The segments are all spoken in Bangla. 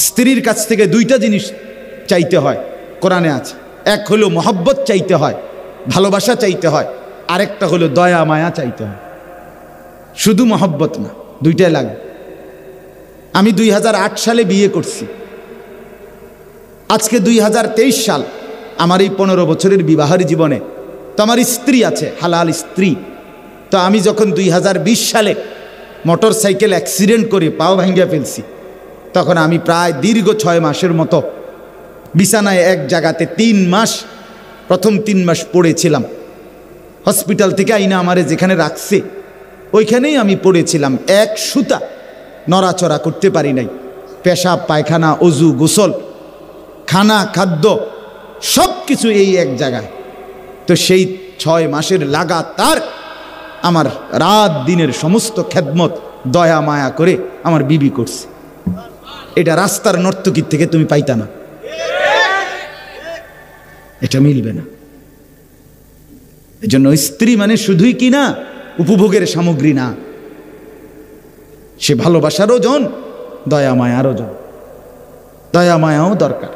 স্ত্রীর কাছ থেকে দুইটা জিনিস চাইতে হয়, কোরআনে আছে। এক হলো মহব্বত চাইতে হয়, ভালোবাসা চাইতে হয়, আরেকটা হলো দয়া মায়া চাইতে হয়। শুধু মহব্বত না, দুইটাই লাগে। আমি 2008 সালে বিয়ে করছি, আজকে 2023 সাল। আমার এই 15 বছরের বিবাহের জীবনে তো আমার স্ত্রী আছে, হালাল স্ত্রী। তো আমি যখন 2020 সালে মোটর সাইকেল অ্যাক্সিডেন্ট করে পাও ভাঙ্গিয়া ফেলছি, তখন আমি প্রায় দীর্ঘ 6 মাসের মতো বিছানায় এক জায়গাতে 3 মাস, প্রথম 3 মাস পড়েছিলাম। হসপিটাল থেকে আইনা আমারে যেখানে রাখছে ওইখানেই আমি পড়েছিলাম। এক সুতা নড়াচড়া করতে পারি নাই। পেশাব পায়খানা, অজু, গোসল, খানা, খাদ্য সব কিছু এই এক জায়গায়। তো সেই 6 মাসের লাগাতার আমার রাত দিনের সমস্ত খেদমত দয়া মায়া করে আমার বিবি করছে। এটা রাস্তার নর্তকীর থেকে তুমি পাইতা না, এটা মিলবে না। এজন্য স্ত্রী মানে শুধুই কি না উপভোগের সামগ্রী না, সে ভালোবাসারও জন, দয়া মায়ারও জন। দয়া মায়াও দরকার,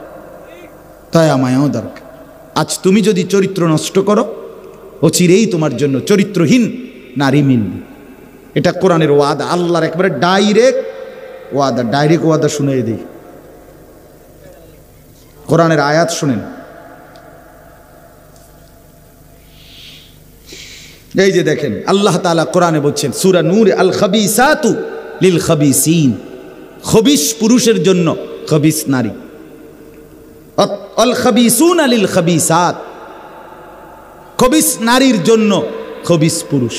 দয়া মায়াও দরকার। আজ তুমি যদি চরিত্র নষ্ট করো, অচিরেই তোমার জন্য চরিত্রহীন নারী মিলবে। এটা কোরআনের ওয়াদা, আল্লাহর একবারে ডাইরেক্ট ওয়াদা। ডাইরেক্ট ওয়াদা শুনে দিই, কোরআনের আয়াত শুনেন। এই যে দেখেন, আল্লাহ তাআলা কোরআনে বলছেন সূরা নূর, আল খাবিসাতু লিল খাবিসিন, খবিস পুরুষের জন্য খবিস নারী, আল খাবিসুনা লিল খাবিসাত, খবিস নারীর জন্য খবিস পুরুষ।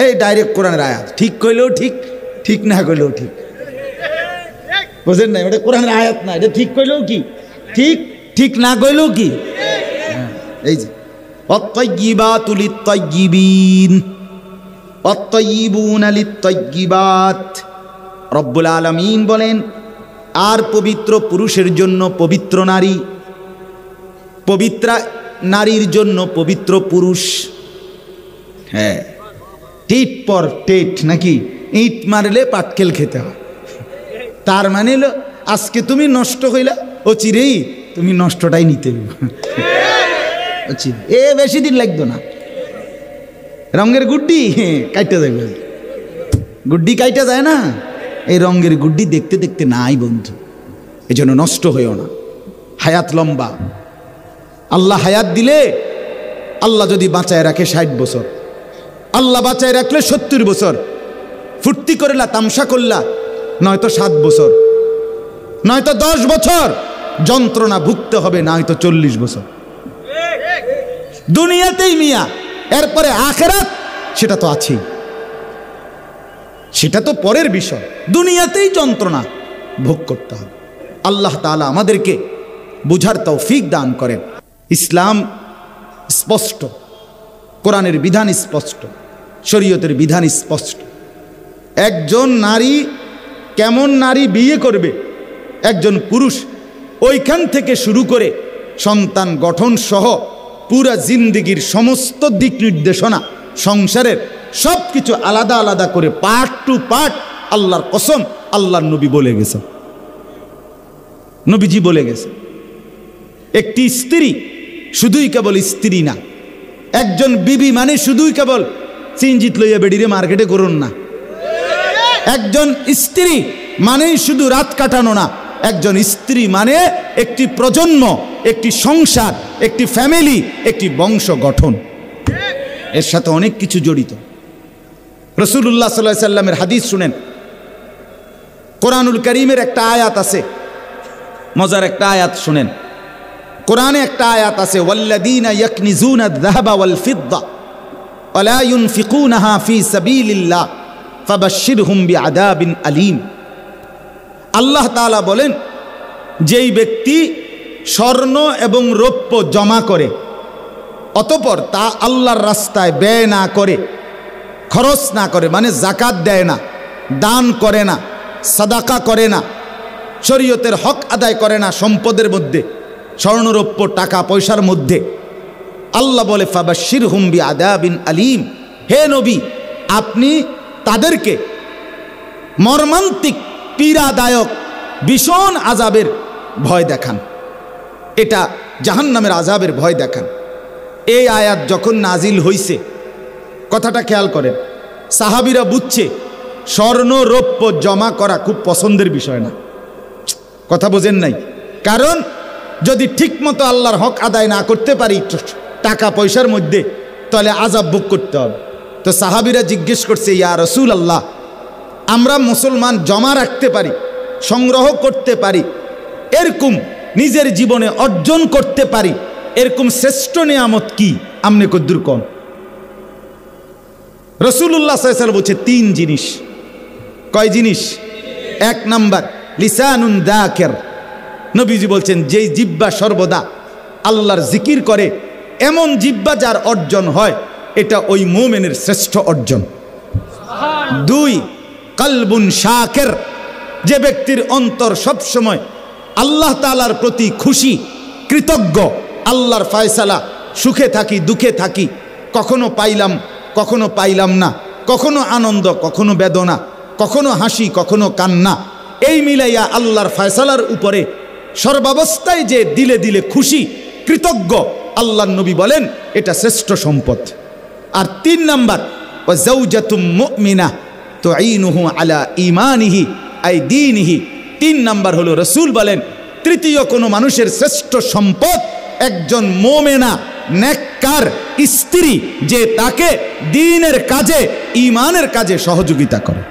এই ডাইরেক্ট কোরআনের আয়াত। ঠিক কইলেও ঠিক, ঠিক না কইলেও ঠিক, বুঝেন না? এটা কোরআনের আয়াত না, এটা ঠিক কইলেও কি ঠিক, ঠিক না কইলেও কি। এই যে الطيبات للطيبين والطيبون للطيبات, রব্বুল আলামিন বলেন আর পবিত্র পুরুষের জন্য পবিত্র নারী, পবিত্রা নারীর জন্য পবিত্র পুরুষ। হ্যাঁ, টিট পর টেট নাকি, ইট মারলে পাটকেল খেতে হয়। তার মানে হলো আজকে তুমি নষ্ট হইলা, ও চিরেই তুমি নষ্টটাই নিতে বেশি দিন লাগতো না। রঙের গুড্ডি কাইটা যাবে, গুড্ডি কাইটা যায় না, এই রঙের গুড্ডি দেখতে দেখতে নাই বন্ধু। এই জন্য নষ্ট হইও না, হায়াত লম্বা। আল্লাহ হায়াত দিলে, আল্লাহ যদি বাঁচায় রাখে 60 বছর, আল্লাহ বাঁচায় রাখলে 70 বছর, ফুর্তি করলা, তামসা করলা, নয়তো 7 বছর, নয়তো 10 বছর যন্ত্রণা ভুগতে হবে, নয়তো 40 বছর দুনিয়াতেই মিয়া। এরপরে আখিরাত সেটা তো আছেই, সেটা তো পরের বিষয়। দুনিয়াতেই যন্ত্রণা ভোগ করতে হবে। আল্লাহ তাআলা আমাদেরকে বুঝার তৌফিক দান করেন। ইসলাম স্পষ্ট, কোরআনের বিধান স্পষ্ট, শরীয়তের বিধান স্পষ্ট। একজন নারী কেমন নারী বিয়ে করবে, একজন পুরুষ ওইখান থেকে শুরু করে সন্তান গঠন সহ পুরা জিন্দেগির সমস্ত দিক নির্দেশনা, সংসারের সব কিছু আলাদা আলাদা করে পার্ট টু পার্ট, আল্লাহর কসম আল্লাহর নবী বলে গেছে, নবীজি বলে গেছে। একটি স্ত্রী শুধুই কেবল স্ত্রী না, একজন বিবি মানে শুধুই কেবল চিনজিত লইয়া বেডিরে মার্কেটে করুন না। একজন স্ত্রী মানেই শুধু রাত কাটানো না, একজন স্ত্রী মানে একটি প্রজন্ম, একটি সংসার, একটি ফ্যামিলি, একটি বংশ গঠন। এর সাথে অনেক কিছু জড়িত। রাসূলুল্লাহ সাল্লাল্লাহু আলাইহি সাল্লামের হাদিস শুনেন। কোরআনুল কারীমের একটা আয়াত আছে, মজার একটা আয়াত শুনেন। কোরআনে একটা আয়াত আছে, ওয়াল্লাযীনা ইয়াকনিজুনা আয-যাহাবা ওয়াল ফিদ্দা ওয়া লা ইউনফিকুনাহা ফী সাবিলিল্লাহ ফাবাশশিরহুম বিআযাবিন আলীম। আল্লাহ তাআলা বলেন, যেই ব্যক্তি স্বর্ণ এবং রৌপ্য জমা করে অতঃপর তা আল্লাহর রাস্তায় ব্যয় না করে, খরচ না করে, মানে যাকাত দেয় না, দান করে না, সাদাকা করে না, শরীয়তের হক আদায় করে না সম্পদের মধ্যে, স্বর্ণরৌপ্য টাকা পয়সার মধ্যে, আল্লাহ বলে ফাবাশশিরহুম বিআযাবিন আলীম, হে নবী আপনি তাদেরকে মর্মান্তিক পীড়াদায়ক ভীষণ আযাবের ভয় দেখান, এটা জাহান্নামের আযাবের ভয় দেখান। এই আয়াত যখন নাজিল হইছে, কথাটা খেয়াল করেন, সাহাবীরা বুঝছে স্বর্ণ রৌপ্য জমা করা খুব পছন্দের বিষয় না। কথা বোঝেন নাই? কারণ যদি ঠিকমতো আল্লাহর হক আদায় না করতে পারি টাকা পয়সার মধ্যে, তাহলে আযাব ভোগ করতে হবে। তো সাহাবীরা জিজ্ঞেস করছে, ইয়া রাসূলুল্লাহ, আমরা মুসলমান জমা রাখতে পারি, সংগ্রহ করতে পারি, এরকম নিজের জীবনে অর্জন করতে পারি, এরকম শ্রেষ্ঠ নিয়ামত কি? আমনে কদ্দুর কোন? রাসূলুল্লাহ সাল্লাল্লাহু আলাইহি ওয়াসাল্লাম বলছে 3 জিনিস। কয় জিনিস? 1 নাম্বার লিসানুন যাকির। নবীজি বলছেন যেই জিহ্বা সর্বদা আল্লাহর জিকির করে, এমন জিহ্বা যার অর্জন হয়, এটা ওই মুমিনের শ্রেষ্ঠ অর্জন। 2 কলবুন শাকির, যে ব্যক্তির অন্তর সবসময় আল্লাহ তাআলার প্রতি খুশি, কৃতজ্ঞ, আল্লাহর ফয়সালা, সুখে থাকি দুঃখে থাকি, কখনো পাইলাম কখনো পাইলাম না, কখনো আনন্দ কখনো বেদনা, কখনো হাসি কখনো কান্না, এই মিলাইয়া আল্লাহর ফয়সালার উপরে সর্বাবস্থায় যে দিলে দিলে খুশি, কৃতজ্ঞ, আল্লাহর নবী বলেন এটা শ্রেষ্ঠ সম্পদ। আর 3 নাম্বার ওয়া যাওজাতুম মুমিনা তুঈনুহু আলা ঈমানিহি আই দীনিহি। 3 নাম্বার হলো, রাসূল বলেন তৃতীয় কোনো মানুষের শ্রেষ্ঠ সম্পদ একজন মুমিনা নেককার স্ত্রী, যে তাকে দ্বীনের কাজে, ঈমানের কাজে সহযোগিতা করে।